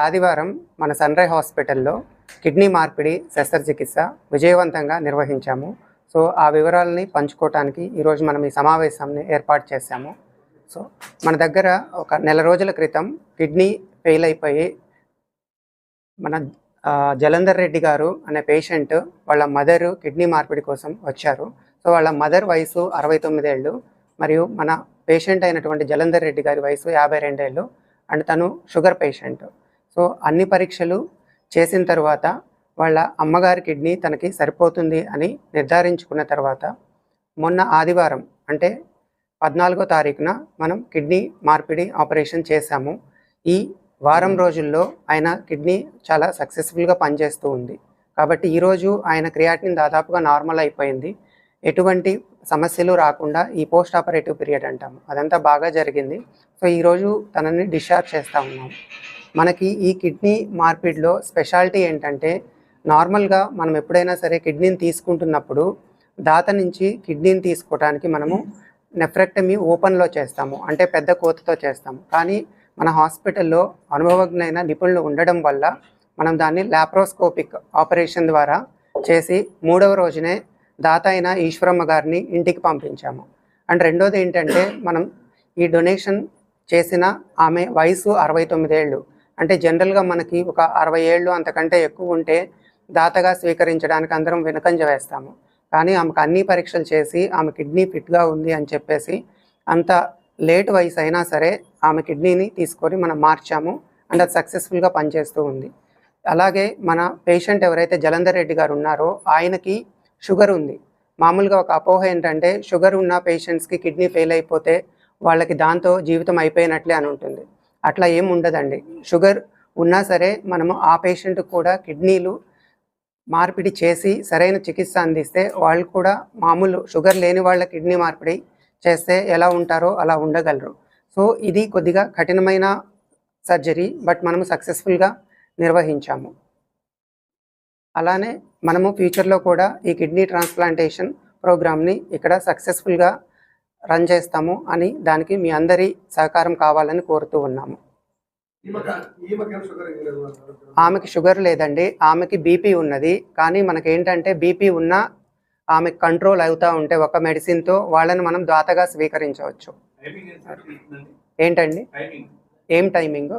ఆదివారం మన సన్‌రైజ్ హాస్పిటల్లో కిడ్నీ మార్పిడి శస్త్రచికిత్స విజయవంతంగా నిర్వహించాము. సో ఆ వివరాలని పంచుకోవటానికి ఈరోజు మనం ఈ సమావేశాన్ని ఏర్పాటు చేశాము. సో మన దగ్గర ఒక నెల రోజుల క్రితం కిడ్నీ ఫెయిల్ అయిపోయి మన జలంధర్ రెడ్డి గారు అనే పేషెంట్ వాళ్ళ మదరు కిడ్నీ మార్పిడి కోసం వచ్చారు. సో వాళ్ళ మదర్ వయసు 69 ఏళ్ళు మరియు మన పేషెంట్ అయినటువంటి జలంధర్ రెడ్డి గారి వయసు 52 ఏళ్ళు అండ్ తను షుగర్ పేషెంట్. సో అన్ని పరీక్షలు చేసిన తర్వాత వాళ్ళ అమ్మగారి కిడ్నీ తనకి సరిపోతుంది అని నిర్ధారించుకున్న తర్వాత మొన్న ఆదివారం అంటే 14వ తారీఖున మనం కిడ్నీ మార్పిడి ఆపరేషన్ చేశాము. ఈ వారం రోజుల్లో ఆయన కిడ్నీ చాలా సక్సెస్ఫుల్గా పనిచేస్తూ ఉంది. కాబట్టి ఈరోజు ఆయన క్రియాటిన్ దాదాపుగా నార్మల్ అయిపోయింది. ఎటువంటి సమస్యలు రాకుండా ఈ పోస్ట్ ఆపరేటివ్ పీరియడ్ అంటాము అదంతా బాగా జరిగింది. సో ఈరోజు తనని డిశ్చార్జ్ చేస్తూ ఉన్నాం. మనకి ఈ కిడ్నీ మార్పిడిలో స్పెషాలిటీ ఏంటంటే నార్మల్గా మనం ఎప్పుడైనా సరే కిడ్నీని తీసుకుంటున్నప్పుడు దాత నుంచి కిడ్నీని తీసుకోవడానికి మనము నెఫ్రెక్టమీ ఓపెన్లో చేస్తాము, అంటే పెద్ద కోతతో చేస్తాము. కానీ మన హాస్పిటల్లో అనుభవజ్ఞైన నిపుణులు ఉండడం వల్ల మనం దాన్ని లాప్రోస్కోపిక్ ఆపరేషన్ ద్వారా చేసి 3వ రోజునే దాత అయిన ఈశ్వరమ్మ గారిని ఇంటికి పంపించాము. అండ్ రెండోది ఏంటంటే మనం ఈ డొనేషన్ చేసిన ఆమె వయసు 69 ఏళ్ళు, అంటే జనరల్గా మనకి ఒక 60 ఏళ్ళు అంతకంటే ఎక్కువ ఉంటే దాతగా స్వీకరించడానికి అందరం వెనుకంజ వేస్తాము. కానీ ఆమెకు అన్ని పరీక్షలు చేసి ఆమె కిడ్నీ ఫిట్గా ఉంది అని చెప్పేసి అంత లేట్ వయసు అయినా సరే ఆమె కిడ్నీని తీసుకొని మనం మార్చాము అండ్ అది సక్సెస్ఫుల్గా పనిచేస్తూ ఉంది. అలాగే మన పేషెంట్ ఎవరైతే జలంధర్ రెడ్డి గారు ఉన్నారో ఆయనకి షుగర్ ఉంది. మామూలుగా ఒక అపోహ ఏంటంటే షుగర్ ఉన్న పేషెంట్స్కి కిడ్నీ ఫెయిల్ అయిపోతే వాళ్ళకి దాంతో జీవితం అయిపోయినట్లే అని ఉంటుంది. అట్లా ఏం ఉండదండి. షుగర్ ఉన్నా సరే మనము ఆ పేషెంట్కి కూడా కిడ్నీలు మార్పిడి చేసి సరైన చికిత్స అందిస్తే వాళ్ళు కూడా మామూలు షుగర్ లేని వాళ్ళ కిడ్నీ మార్పిడి చేస్తే ఎలా ఉంటారో అలా ఉండగలరు. సో ఇది కొద్దిగా కఠినమైన సర్జరీ, బట్ మనము సక్సెస్ఫుల్గా నిర్వహించాము. అలానే మనము ఫ్యూచర్లో కూడా ఈ కిడ్నీ ట్రాన్స్ప్లాంటేషన్ ప్రోగ్రామ్ని ఇక్కడ సక్సెస్ఫుల్గా రన్ చేస్తాము అని దానికి మీ అందరి సహకారం కావాలని కోరుతూ ఉన్నాము. ఆమెకి షుగర్ లేదండి, ఆమెకి బీపీ ఉన్నది. కానీ మనకేంటంటే బీపీ ఉన్నా ఆమెకు కంట్రోల్ అవుతూ ఉంటే ఒక మెడిసిన్తో వాళ్ళని మనం దాతగా స్వీకరించవచ్చు. ఏంటండి ఏం టైమింగ్?